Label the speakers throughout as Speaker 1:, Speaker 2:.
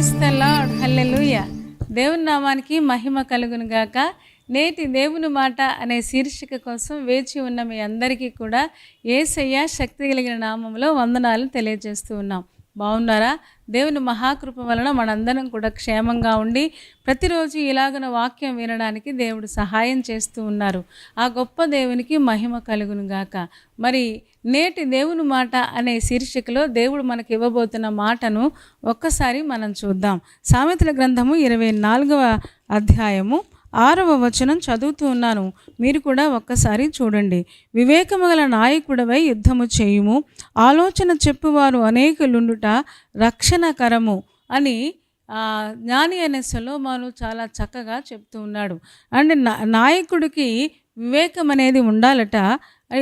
Speaker 1: Praise the lord, హల్లెలూయా. దేవుని నామానికి మహిమ కలుగును గాక. నేటి దేవుని మాట అనే శీర్షిక కోసం వేచి ఉన్న మీ అందరికీ కూడా యేసయ్య శక్తి కలిగిన నామంలో వందనాలు తెలియజేస్తూ ఉన్నాం. బాగున్నారా? దేవుని మహాకృప వలన మనందరం కూడా క్షేమంగా ఉండి ప్రతిరోజు ఇలాగన వాక్యం వినడానికి దేవుడు సహాయం చేస్తూ ఉన్నారు. ఆ గొప్ప దేవునికి మహిమ కలుగును గాక. మరి నేటి దేవుని మాట అనే శీర్షికలో దేవుడు మనకి ఇవ్వబోతున్న మాటను ఒక్కసారి మనం చూద్దాం. సామెతల గ్రంథము 24వ అధ్యాయము 6వ వచనం చదువుతూ ఉన్నాను. మీరు కూడా ఒక్కసారి చూడండి. వివేకము గల నాయకుడవై యుద్ధము చేయుము, ఆలోచన చెప్పువారు అనేకులుండుట రక్షణకరము అని జ్ఞాని అనే సొలొమోను చాలా చక్కగా చెప్తూ ఉన్నాడు. అంటే నాయకుడికి వివేకం అనేది ఉండాలట.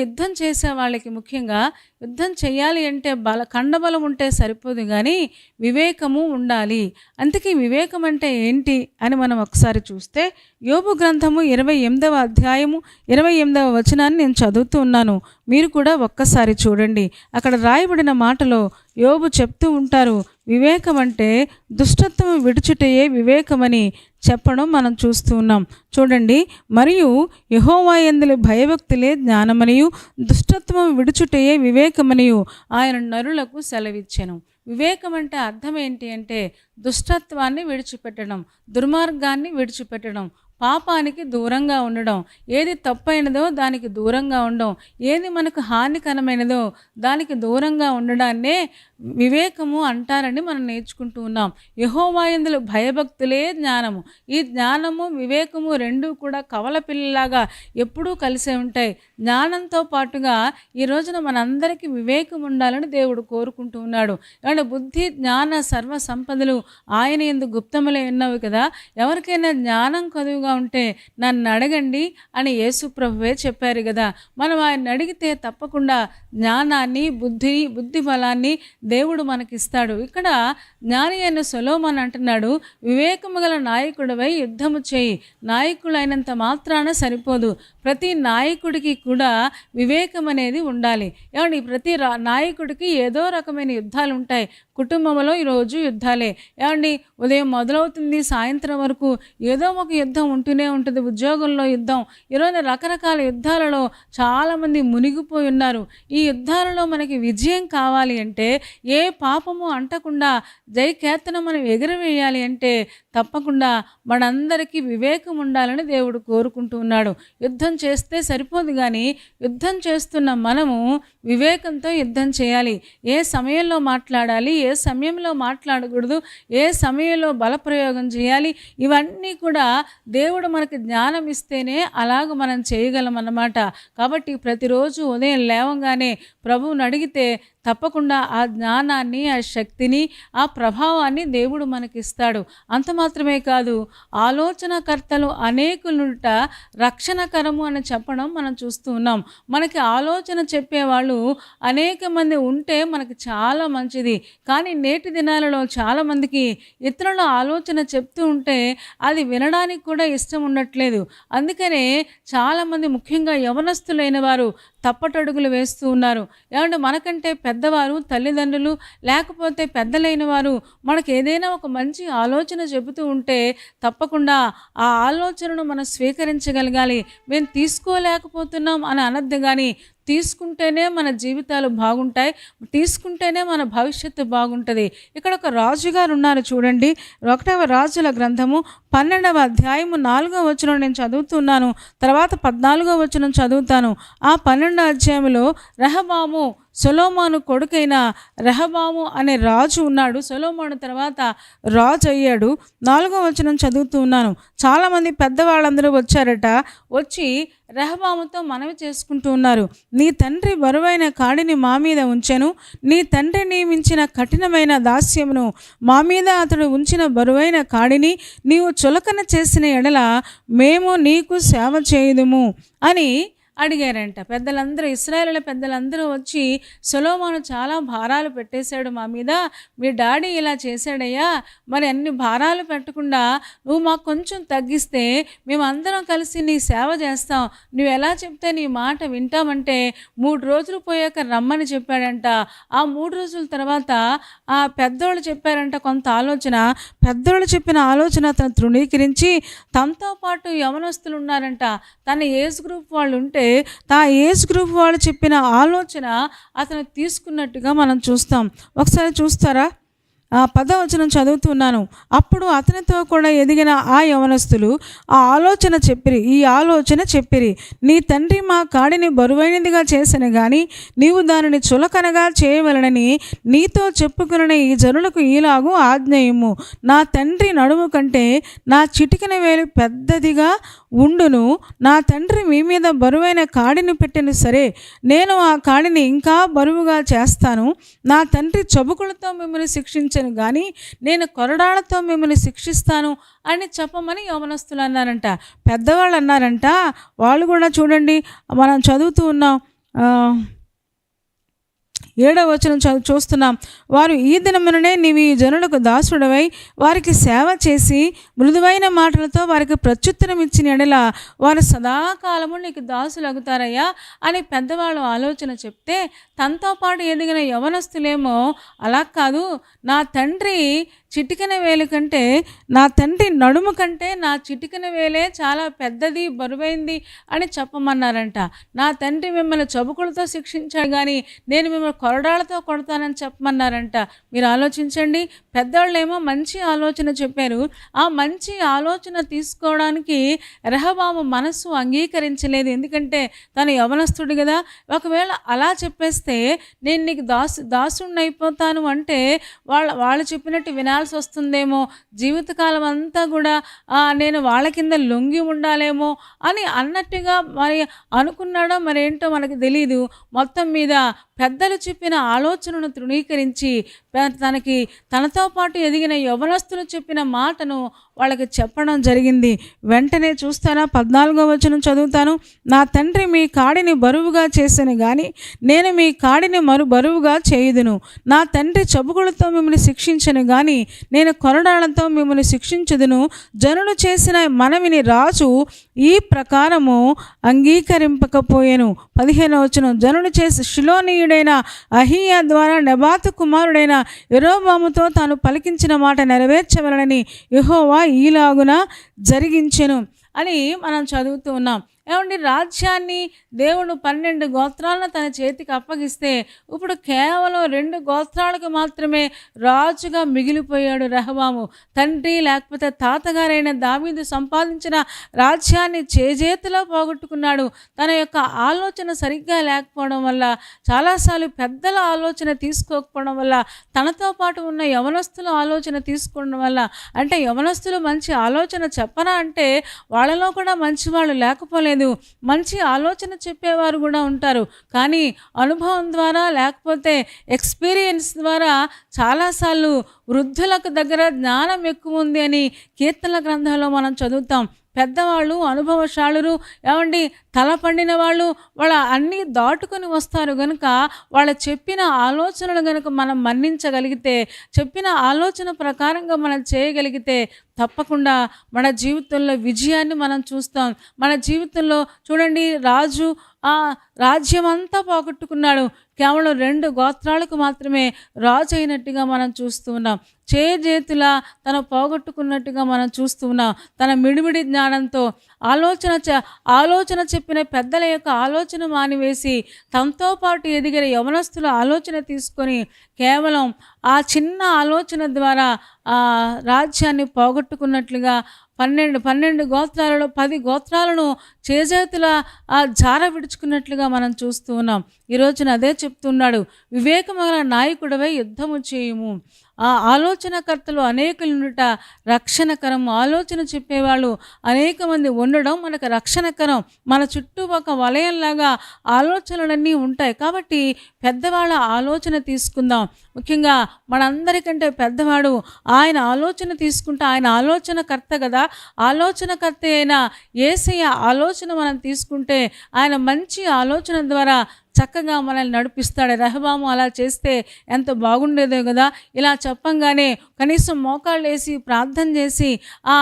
Speaker 1: యుద్ధం చేసే వాళ్ళకి ముఖ్యంగా యుద్ధం చేయాలి అంటే కండబలం ఉంటే సరిపోదు, కానీ వివేకము ఉండాలి. అందుకే వివేకం అంటే ఏంటి అని మనం ఒకసారి చూస్తే యోబు గ్రంథము 28వ అధ్యాయము 28వ వచనాన్ని నేను చదువుతూ ఉన్నాను. మీరు కూడా ఒక్కసారి చూడండి. అక్కడ రాయబడిన మాటలో యోబు చెప్తూ ఉంటారు, వివేకం అంటే దుష్టత్వం విడుచుటయే వివేకమని చెప్పడం మనం చూస్తూ ఉన్నాం. చూడండి, మరియు యెహోవా యందు భయభక్తులే జ్ఞానమనియు దుష్టత్వం విడుచుటయే వివేకమనియు ఆయన నరులకు సెలవిచ్చెను. వివేకం అంటే అర్థం ఏంటి అంటే దుష్టత్వాన్ని విడిచిపెట్టడం, దుర్మార్గాన్ని విడిచిపెట్టడం, పాపానికి దూరంగా ఉండడం, ఏది తప్పైనదో దానికి దూరంగా ఉండడం, ఏది మనకు హానికరమైనదో దానికి దూరంగా ఉండడాన్నే వివేకము అంటారని మనం నేర్చుకుంటూ ఉన్నాం. యెహోవా యందు భయభక్తులే జ్ఞానము. ఈ జ్ఞానము వివేకము రెండూ కూడా కవల పిల్లలాగా ఎప్పుడూ కలిసే ఉంటాయి. జ్ఞానంతో పాటుగా ఈ రోజున మనందరికీ వివేకం ఉండాలని దేవుడు కోరుకుంటూ ఉన్నాడు. అంటే బుద్ధి జ్ఞాన సర్వ సంపదలు ఆయన యందు గుప్తములే ఉన్నవి కదా. ఎవరికైనా జ్ఞానం కదువుగా ఉంటే నన్ను అడగండి అని యేసు ప్రభువే చెప్పారు కదా. మనం ఆయన అడిగితే తప్పకుండా జ్ఞానాన్ని బుద్ధి బలాన్ని దేవుడు మనకిస్తాడు. ఇక్కడ జ్ఞాని అయిన సొలొమోను అంటున్నాడు, వివేకము గల నాయకుడివై యుద్ధము చేయి. నాయకులైనంత మాత్రాన సరిపోదు, ప్రతి నాయకుడికి కూడా వివేకం అనేది ఉండాలి. ఏమండి, ప్రతి నాయకుడికి ఏదో రకమైన యుద్ధాలు ఉంటాయి. కుటుంబంలో ఈరోజు యుద్ధాలే. ఏమండి, ఉదయం మొదలవుతుంది, సాయంత్రం వరకు ఏదో ఒక యుద్ధం ఉంటూనే ఉంటుంది. ఉద్యోగంలో యుద్ధం, ఈరోజు రకరకాల యుద్ధాలలో చాలామంది మునిగిపోయి ఉన్నారు. ఈ యుద్ధాలలో మనకి విజయం కావాలి అంటే, ఏ పాపము అంటకుండా జయకేతనం మనం ఎగురవేయాలి అంటే తప్పకుండా మనందరికీ వివేకం ఉండాలని దేవుడు కోరుకుంటూ ఉన్నాడు. యుద్ధం చేస్తే సరిపోదు, కానీ యుద్ధం చేస్తున్న మనము వివేకంతో యుద్ధం చేయాలి. ఏ సమయంలో మాట్లాడాలి, ఏ సమయంలో మాట్లాడకూడదు, ఏ సమయంలో బలప్రయోగం చేయాలి, ఇవన్నీ కూడా దేవుడు మనకి జ్ఞానం ఇస్తేనే అలాగ మనం చేయగలం అన్నమాట. కాబట్టి ప్రతిరోజు ఉదయం లేవగానే ప్రభువుని అడిగితే తప్పకుండా ఆ జ్ఞానాన్ని, ఆ శక్తిని, ఆ ప్రభావాన్ని దేవుడు మనకిస్తాడు. అంత మాత్రమే కాదు, ఆలోచనకర్తలు అనేకులుంట రక్షణకరము అని చెప్పడం మనం చూస్తూ ఉన్నాం. మనకి ఆలోచన చెప్పేవాళ్ళు అనేక మంది ఉంటే మనకి చాలా మంచిది. కానీ నేటి దినాలలో చాలామందికి ఇతరుల ఆలోచన చెప్తూ ఉంటే అది వినడానికి కూడా ఇష్టం ఉండట్లేదు. అందుకనే చాలామంది ముఖ్యంగా యవనస్తులైన వారు తప్పటడుగులు వేస్తూ ఉన్నారు. ఏమంటే మనకంటే పెద్దవారు, తల్లిదండ్రులు లేకపోతే పెద్దలైన వారు మనకు ఏదైనా ఒక మంచి ఆలోచన చెబుతూ ఉంటే తప్పకుండా ఆ ఆలోచనను మనం స్వీకరించగలగాలి. మేము తీసుకోలేకపోతున్నాం అని అనద్దు, కానీ తీసుకుంటేనే మన జీవితాలు బాగుంటాయి, తీసుకుంటేనే మన భవిష్యత్తు బాగుంటుంది. ఇక్కడ ఒక రాజుగారు ఉన్నారు చూడండి. 1వ రాజుల గ్రంథము 12వ అధ్యాయము 4వ వచనం నేను చదువుతున్నాను. తర్వాత 14వ వచనం చదువుతాను. ఆ 12వ అధ్యాయంలో రెహబాము, సొలొమోను కొడుకైన రెహబాము అనే రాజు ఉన్నాడు. సొలొమోను తర్వాత రాజు అయ్యాడు. 4వ వచనం చదువుతూ ఉన్నాను. చాలామంది పెద్దవాళ్ళందరూ వచ్చారట. వచ్చి రెహబాముతో మనవి చేసుకుంటూ ఉన్నారు, నీ తండ్రి బరువైన కాడిని మా మీద ఉంచెను, నీ తండ్రి నియమించిన కఠినమైన దాస్యమును మా మీద అతడు ఉంచిన బరువైన కాడిని నీవు చులకన చేసిన ఎడల మేము నీకు సేవ చేయుదుము అని అడిగారంట. పెద్దలందరూ, ఇశ్రాయేలు పెద్దలందరూ వచ్చి, సొలొమోను చాలా భారాలు పెట్టేశాడు మా మీద, మీ డాడీ ఇలా చేశాడయ్యా, మరి అన్ని భారాలు పెట్టకుండా నువ్వు మాకు కొంచెం తగ్గిస్తే మేమందరం కలిసి నీ సేవ చేస్తాం, నువ్వు ఎలా చెప్తే నీ మాట వింటామంటే 3 రోజులు పోయాక రమ్మని చెప్పాడంట. ఆ 3 రోజుల తర్వాత ఆ పెద్దోళ్ళు చెప్పారంట కొంత ఆలోచన. పెద్దోళ్ళు చెప్పిన ఆలోచన అతను తృణీకరించి, తనతో పాటు యవనస్తులు ఉన్నారంట, తన ఏజ్ గ్రూప్ వాళ్ళు ఉంటే ఆ ఏజ్ గ్రూప్ వాళ్ళు చెప్పిన ఆలోచన అతను తీసుకున్నట్టుగా మనం చూస్తాం. ఒకసారి చూస్తారా? 10వ వచనం చదువుతున్నాను. అప్పుడు అతనితో కూడా ఎదిగిన ఆ యవనస్తులు ఈ ఆలోచన చెప్పిరి, నీ తండ్రి మా కాడిని బరువైనదిగా చేసెను గాని నీవు దానిని చులకనగా చేయవలనని నీతో చెప్పుకున్న ఈ జనులకు ఈలాగు ఆజ్ఞయము, నా తండ్రి నడుము కంటే నా చిటికెన వేలు పెద్దదిగా ఉండును, నా తండ్రి మీ మీద బరువైన కాడిని పెట్టెను సరే, నేను ఆ కాడిని ఇంకా బరువుగా చేస్తాను, నా తండ్రి చబుకులతో మిమ్మల్ని శిక్షించను కానీ నేను కొరడాలతో మిమ్మల్ని శిక్షిస్తాను అని చెప్పమని యవనస్తులు అన్నారంట. పెద్దవాళ్ళు అన్నారంట. వాళ్ళు కూడా చూడండి, మనం చదువుతూ ఉన్నాం 7వ వచనం చూస్తున్నాం. వారు ఈ దినముననే నీవు ఈ జనులకు దాసుడవై వారికి సేవ చేసి మృదువైన మాటలతో వారికి ప్రత్యుత్తరం ఇచ్చిన ఎడల వారు సదాకాలము నీకు దాసులగుతారయ్యా అని పెద్దవాళ్ళు ఆలోచన చెప్తే, తనతో పాటు ఎదిగిన యవనస్తులేమో అలా కాదు, నా తండ్రి చిటికెన వేలు కంటే, నా తండ్రి నడుము కంటే నా చిటికెన వేలే చాలా పెద్దది, బరువైంది అని చెప్పమన్నారంట. నా తండ్రి మిమ్మల్ని చబుకులతో శిక్షించాడు కానీ నేను మిమ్మల్ని కొరడాలతో కొడతానని చెప్పమన్నారంట. మీరు ఆలోచించండి. పెద్దవాళ్ళేమో మంచి ఆలోచన చెప్పారు. ఆ మంచి ఆలోచన తీసుకోవడానికి రెహబాము మనస్సు అంగీకరించలేదు. ఎందుకంటే తను యవనస్తుడు కదా. ఒకవేళ అలా చెప్పేస్తే నేను నీకు దాసుడిని అయిపోతాను అంటే వాళ్ళు చెప్పినట్టు వినాల్సి వస్తుందేమో, జీవితకాలం అంతా కూడా నేను వాళ్ళ కింద లొంగి ఉండాలేమో అని అన్నట్టుగా మరి అనుకున్నాడో మరేంటో మనకు తెలీదు. మొత్తం మీద పెద్దలు చెప్పిన ఆలోచనను తృణీకరించి తనతో పాటు ఎదిగిన యవనస్తులు చెప్పిన మాటను వాళ్ళకి చెప్పడం జరిగింది. వెంటనే చూస్తారా? 14వ వచనం చదువుతాను. నా తండ్రి మీ కాడిని బరువుగా చేసెను గాని నేను మీ కాడిని బరువుగా చేయుదును, నా తండ్రి చబుకులతో మిమ్మల్ని శిక్షించను గాని నేను కొరడాలతో మిమ్మల్ని శిక్షించుదును. జనులు చేసిన మనవిని రాజు ఈ ప్రకారము అంగీకరింపకపోయెను. 15వ వచనం. జనులు చేసి షిలోనీయుడైన అహీయా ద్వారా నెబాతు కుమారుడైన యెరోబాముతో తాను పలికించిన మాట నెరవేర్చవలనని యెహోవా ఈలాగున జరిగించెను అని మనం చదువుతూ ఉన్నాం. ఏమండి, రాజ్యాన్ని దేవుడు 12 గోత్రాలను తన చేతికి అప్పగిస్తే ఇప్పుడు కేవలం 2 గోత్రాలకు మాత్రమే రాజుగా మిగిలిపోయాడు రెహబాము. తండ్రి లేకపోతే తాతగారైన దావీదు సంపాదించిన రాజ్యాన్ని చేజేతిలో పోగొట్టుకున్నాడు. తన యొక్క ఆలోచన సరిగ్గా లేకపోవడం వల్ల, చాలాసార్లు పెద్దల ఆలోచన తీసుకోకపోవడం వల్ల, తనతో పాటు ఉన్న యవనస్తుల ఆలోచన తీసుకోవడం వల్ల, అంటే యవనస్తులు మంచి ఆలోచన చెప్పరా అంటే వాళ్ళలో కూడా మంచివాళ్ళు లేకపోలేదు. మంచి ఆలోచన చెప్పేవారు కూడా ఉంటారు, కానీ అనుభవం ద్వారా లేకపోతే ఎక్స్పీరియన్స్ ద్వారా చాలాసార్లు వృద్ధులకు దగ్గర జ్ఞానం ఎక్కువ ఉంది అని కీర్తనల గ్రంథంలో మనం చదువుతాం. పెద్దవాళ్ళు, అనుభవశాలురు, ఏమండి తల పండిన వాళ్ళు, వాళ్ళ అన్నీ దాటుకొని వస్తారు గనుక వాళ్ళ చెప్పిన ఆలోచనలు గనుక మనం మన్నించగలిగితే, చెప్పిన ఆలోచన ప్రకారంగా మనం చేయగలిగితే తప్పకుండా మన జీవితంలో విజయాన్ని మనం చూస్తాం. మన జీవితంలో చూడండి, రాజు ఆ రాజ్యం అంతా పోగొట్టుకున్నాడు, కేవలం 2 గోత్రాలకు మాత్రమే రాజు అయినట్టుగా మనం చూస్తూ ఉన్నాం. చేతులా తను పోగొట్టుకున్నట్టుగా మనం చూస్తూ ఉన్నాం. తన మిడిమిడి జ్ఞానంతో ఆలోచన చెప్పిన పెద్దల యొక్క ఆలోచన మానివేసి తనతో పాటు ఎదిగిన యవనస్తుల ఆలోచన తీసుకొని కేవలం ఆ చిన్న ఆలోచన ద్వారా రాజ్యాన్ని పోగొట్టుకున్నట్లుగా 12 గోత్రాలలో 10 గోత్రాలను చేజేతుల జార విడుచుకున్నట్లుగా మనం చూస్తూ ఉన్నాం. ఈరోజున అదే చెప్తున్నాడు, వివేకమైన నాయకుడివై యుద్ధము చేయుము. ఆ ఆలోచనకర్తలు అనేకులుండుట రక్షణకరం. ఆలోచన చెప్పేవాళ్ళు అనేక మంది ఉండడం మనకు రక్షణకరం. మన చుట్టూ ఒక వలయంలాగా ఆలోచనలన్నీ ఉంటాయి. కాబట్టి పెద్దవాళ్ళ ఆలోచన తీసుకుందాం. ముఖ్యంగా మనందరికంటే పెద్దవాడు, ఆయన ఆలోచన తీసుకుంటే, ఆయన ఆలోచనకర్త కదా. ఆలోచనకర్త అయిన యేసయ్య ఆలోచన ఆలోచన మనం తీసుకుంటే ఆయన మంచి ఆలోచన ద్వారా చక్కగా మనల్ని నడిపిస్తాడు. రెహబాము అలా చేస్తే ఎంత బాగుండేదో కదా. ఇలా చెప్పంగానే కనీసం మోకాళ్ళు వేసి ప్రార్థన చేసి ఆ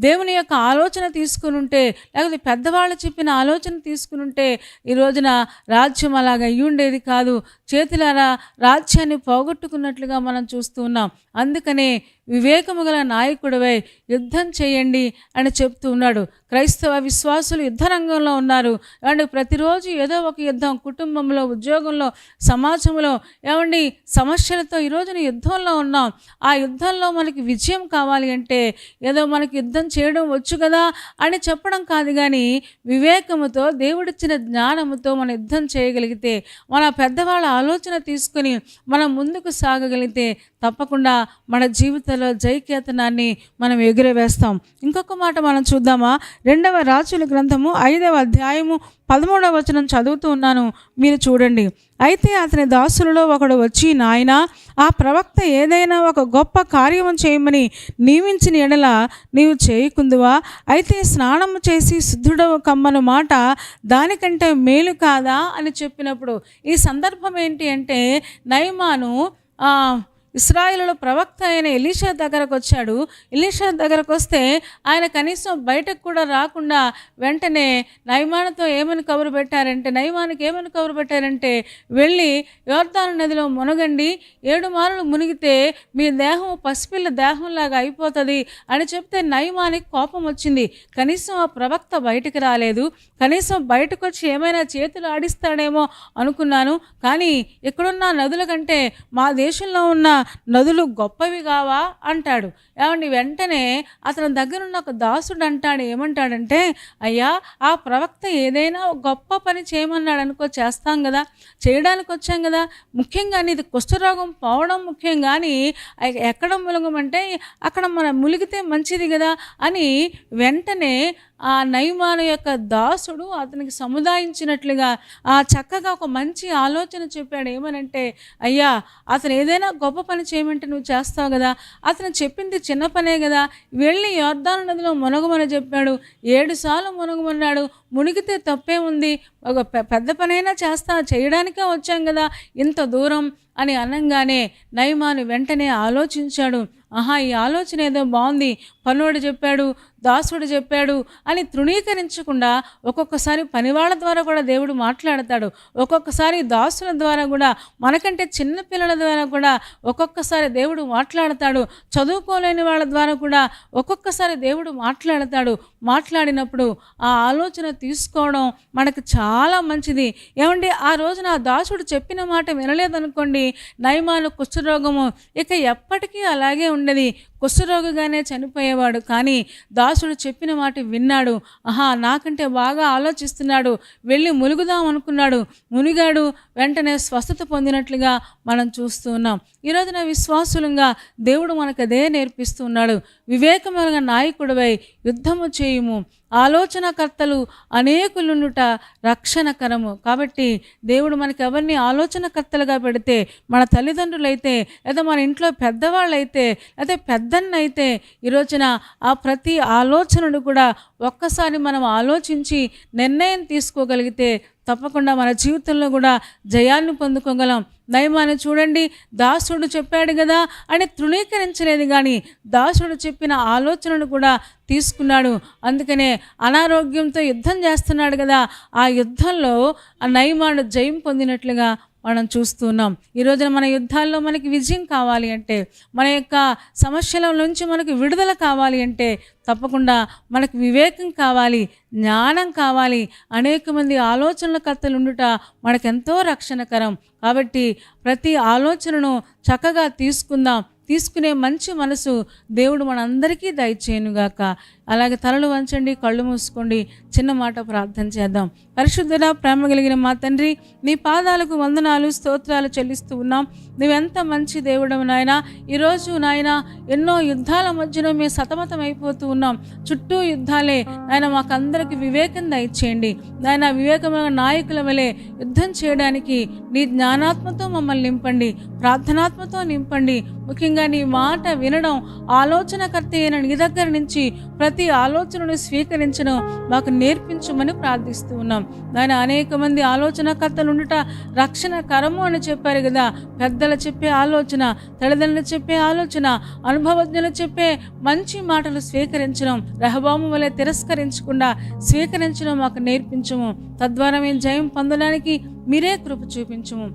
Speaker 1: దేవుని యొక్క ఆలోచన తీసుకుని ఉంటే, లేకపోతే పెద్దవాళ్ళు చెప్పిన ఆలోచన తీసుకుని ఉంటే ఈ రోజున రాజ్యం అలాగ అయ్యి ఉండేది కాదు. చేతులారా రాజ్యాన్ని పోగొట్టుకున్నట్లుగా మనం చూస్తూ ఉన్నాం. అందుకనే వివేకము గల నాయకుడివై యుద్ధం చేయండి అని చెప్తూ ఉన్నాడు. క్రైస్తవ విశ్వాసులు యుద్ధ రంగంలో ఉన్నారు. ఏమండి, ప్రతిరోజు ఏదో ఒక యుద్ధం, కుటుంబంలో, ఉద్యోగంలో, సమాజంలో, ఏమండి సమస్యలతో ఈరోజున యుద్ధంలో ఉన్నాం. ఆ యుద్ధంలో మనకి విజయం కావాలి అంటే ఏదో మనకి యుద్ధం చేయడం వచ్చు కదా అని చెప్పడం కాదు, కానీ వివేకముతో దేవుడిచ్చిన జ్ఞానముతో మనం యుద్ధం చేయగలిగితే, మన పెద్దవాళ్ళ ఆలోచన తీసుకుని మనం ముందుకు సాగగలిగితే తప్పకుండా మన జీవితంలో జయకేతనాన్ని మనం ఎగురవేస్తాం. ఇంకొక మాట మనం చూద్దామా? 2వ రాజుల గ్రంథము 5వ అధ్యాయము 13వ వచనం చదువుతూ ఉన్నాను, మీరు చూడండి. అయితే అతని దాసులలో ఒకడు వచ్చి, నాయనా, ఆ ప్రవక్త ఏదైనా ఒక గొప్ప కార్యము చేయమని నియమించిన ఎడల నీవు చేయకుందువా? అయితే స్నానము చేసి శుద్ధుడవు కమ్మను మాట దానికంటే మేలు కాదా అని చెప్పినప్పుడు ఈ సందర్భం ఏంటి అంటే, నయమాను ఇశ్రాయేలులో ప్రవక్త అయిన ఎలీషా దగ్గరకు వచ్చాడు. ఎలీషా దగ్గరకు వస్తే ఆయన కనీసం బయటకు కూడా రాకుండా వెంటనే నయమానుతో ఏమని కబురు పెట్టారంటే, నయమానికి ఏమని కబురు పెట్టారంటే, వెళ్ళి యోర్దాను నదిలో మునగండి, 7 మార్లు మునిగితే మీ దేహం పసిపిల్ల దేహంలాగా అయిపోతుంది అని చెప్తే నయమానికి కోపం వచ్చింది. కనీసం ఆ ప్రవక్త బయటకు రాలేదు. కనీసం బయటకు వచ్చి ఏమైనా చేతులు ఆడిస్తాడేమో అనుకున్నాను, కానీ ఇక్కడున్న నదుల కంటే మా దేశంలో ఉన్న నదులు గొప్పవి కావా అంటాడు. ఏమండి, వెంటనే అతని దగ్గర ఉన్న ఒక దాసుడు అంటాడు, ఏమంటాడంటే, అయ్యా, ఆ ప్రవక్త ఏదైనా గొప్ప పని చేయమన్నాడు అనుకో, చేస్తాం కదా, చేయడానికి వచ్చాం కదా. ముఖ్యంగా నీది కుష్ఠరోగం పోవడం ముఖ్యం, కానీ ఎక్కడ ములగమంటే అక్కడ మనం ములిగితే మంచిది కదా అని వెంటనే ఆ నయమాను యొక్క దాసుడు అతనికి సముదాయించినట్లుగా చక్కగా ఒక మంచి ఆలోచన చెప్పాడు. ఏమనంటే, అయ్యా, అతను ఏదైనా గొప్ప పని చేయమంటే నువ్వు చేస్తావు కదా, అతను చెప్పింది చిన్న పనే కదా, వెళ్ళి యోర్దాను నదిలో మునగమని చెప్పాడు. 7 సార్లు మునగమన్నాడు. మునిగితే తప్పే ఉంది, ఒక పెద్ద పనైనా చేయడానికే వచ్చాం కదా ఇంత దూరం అని అనగానే నయమాను వెంటనే ఆలోచించాడు. ఆహా, ఈ ఆలోచన ఏదో బాగుంది, పనుడు చెప్పాడు, దాసుడు చెప్పాడు అని తృణీకరించకుండా ఒక్కొక్కసారి పనివాళ్ళ ద్వారా కూడా దేవుడు మాట్లాడతాడు. ఒక్కొక్కసారి దాసుల ద్వారా కూడా, మనకంటే చిన్న పిల్లల ద్వారా కూడా ఒక్కొక్కసారి దేవుడు మాట్లాడతాడు. చదువుకోలేని వాళ్ళ ద్వారా కూడా ఒక్కొక్కసారి దేవుడు మాట్లాడతాడు. మాట్లాడినప్పుడు ఆ ఆలోచన తీసుకోవడం మనకు చాలా మంచిది. ఏమండి, ఆ రోజున ఆ దాసుడు చెప్పిన మాట వినలేదనుకోండి, నయమాను కుష్ఠరోగము ఇక ఎప్పటికీ అలాగే ఉండేది, కుష్ఠరోగిగానే చనిపోయేవాడు. కానీ దాసుడు చెప్పిన మాట విన్నాడు. ఆహా, నాకంటే బాగా ఆలోచిస్తున్నాడు, వెళ్ళి ములుగుదాం అనుకున్నాడు, మునిగాడు, వెంటనే స్వస్థత పొందినట్లుగా మనం చూస్తూ ఉన్నాం. ఈరోజున విశ్వాసులంగా దేవుడు మనకు అదే నేర్పిస్తున్నాడు. వివేకమైన నాయకుడివై యుద్ధము చేయుము, ఆలోచనకర్తలు అనేకులుండుట రక్షణకరము. కాబట్టి దేవుడు మనకి ఎవరిని ఆలోచనకర్తలుగా పెడితే, మన తల్లిదండ్రులైతే, లేదా మన ఇంట్లో పెద్దవాళ్ళైతే, లేదా పెద్దన్నైతే, ఈరోజున ఆ ప్రతి ఆలోచనను కూడా ఒక్కసారి మనం ఆలోచించి నిర్ణయం తీసుకోగలిగితే తప్పకుండా మన జీవితంలో కూడా జయాన్ని పొందుకోగలం. నయమాను చూడండి, దాసుడు చెప్పాడు కదా అని తృణీకరించలేదు, కానీ దాసుడు చెప్పిన ఆలోచనను కూడా తీసుకున్నాడు. అందుకనే అనారోగ్యంతో యుద్ధం చేస్తున్నాడు కదా, ఆ యుద్ధంలో ఆ నయమాను జయం పొందినట్లుగా మనం చూస్తున్నాం. ఈరోజున మన యుద్ధాల్లో మనకి విజయం కావాలి అంటే, మన యొక్క సమస్యల నుంచి మనకు విడుదల కావాలి అంటే తప్పకుండా మనకు వివేకం కావాలి, జ్ఞానం కావాలి. అనేక మంది ఆలోచనలకర్తలు ఉండుట మనకెంతో రక్షణకరం. కాబట్టి ప్రతి ఆలోచనను చక్కగా తీసుకుందాం. తీసుకునే మంచి మనసు దేవుడు మనందరికీ దయచేయునుగాక. అలాగే తలలు వంచండి, కళ్ళు మూసుకోండి, చిన్న మాట ప్రార్థన చేద్దాం. పరిశుద్ధుడ, ప్రేమ కలిగిన మా తండ్రి, నీ పాదాలకు వందనాలు, స్తోత్రాలు చెల్లిస్తూ ఉన్నాం. నువ్వెంత మంచి దేవుడవు నాయన. ఈరోజు నాయన ఎన్నో యుద్ధాల మధ్యలో మేము సతమతం అయిపోతూ ఉన్నాం. చుట్టూ యుద్ధాలే నాయన. మాకందరికి వివేకం దయచేయండి నాయన. వివేకమైన నాయకుల వలె యుద్ధం చేయడానికి నీ జ్ఞానాత్మతో మమ్మల్ని నింపండి, ప్రార్థనాత్మతో నింపండి. ముఖ్యంగా ముఖ్యంగా నీ మాట వినడం, ఆలోచనకర్త అయిన నీ దగ్గర నుంచి ప్రతి ఆలోచనను స్వీకరించడం మాకు నేర్పించమని ప్రార్థిస్తూ ఉన్నాం. దాని అనేక మంది ఆలోచనకర్తలు ఉండుట రక్షణకరము అని చెప్పారు కదా. పెద్దలు చెప్పే ఆలోచన, తల్లిదండ్రులు చెప్పే ఆలోచన, అనుభవజ్ఞులు చెప్పే మంచి మాటలు స్వీకరించడం, రెహబాము వలె తిరస్కరించకుండా స్వీకరించడం మాకు నేర్పించము. తద్వారా మేము జయం పొందడానికి మీరే కృప చూపించము.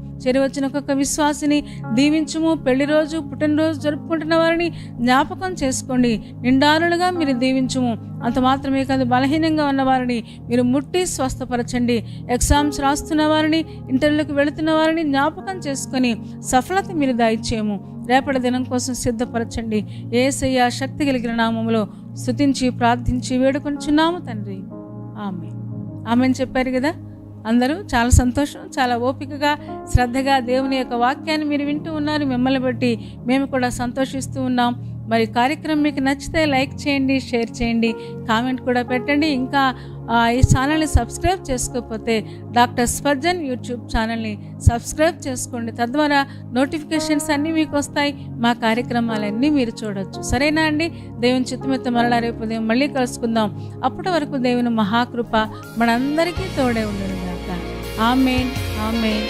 Speaker 1: వచ్చిన ఒక్కొక్క విశ్వాసిని దీవించము. పెళ్లి రోజు, పుట్టినరోజు జరుపుకుంటున్న వారిని జ్ఞాపకం చేసుకోండి. నిండారులుగా మీరు దీవించము. అంత మాత్రమే కాదు, బలహీనంగా ఉన్న వారిని మీరు ముట్టి స్వస్థపరచండి. ఎగ్జామ్స్ రాస్తున్న వారిని, ఇంటర్వ్యూలకు వెళుతున్న వారిని జ్ఞాపకం చేసుకొని సఫలత మీరు దయచేయము. రేపటి దినం కోసం సిద్ధపరచండి. యేసయ్య శక్తి కలిగిన నామములో స్తుతించి ప్రార్థించి వేడుకొంచున్నాము తండ్రి. ఆమెన్ చెప్పారు కదా. అందరూ చాలా సంతోషం, చాలా ఓపికగా శ్రద్ధగా దేవుని యొక్క వాక్యాన్ని మీరు వింటూ ఉన్నారు. మిమ్మల్ని బట్టి మేము కూడా సంతోషిస్తూ ఉన్నాం. మరి కార్యక్రమం మీకు నచ్చితే లైక్ చేయండి, షేర్ చేయండి, కామెంట్ కూడా పెట్టండి. ఇంకా ఈ ఛానల్ని సబ్స్క్రైబ్ చేసుకోకపోతే డాక్టర్ స్పర్జన్ యూట్యూబ్ ఛానల్ని సబ్స్క్రైబ్ చేసుకోండి. తద్వారా నోటిఫికేషన్స్ అన్నీ మీకు వస్తాయి. మా కార్యక్రమాలన్నీ మీరు చూడొచ్చు. సరేనా అండి? దేవుని చిత్తమిత్త మరలా రేపు ఉదయం మళ్ళీ కలుసుకుందాం. అప్పటి వరకు దేవుని మహాకృప మనందరికీ తోడే ఉండను గాక. ఆమేన్, ఆమేన్.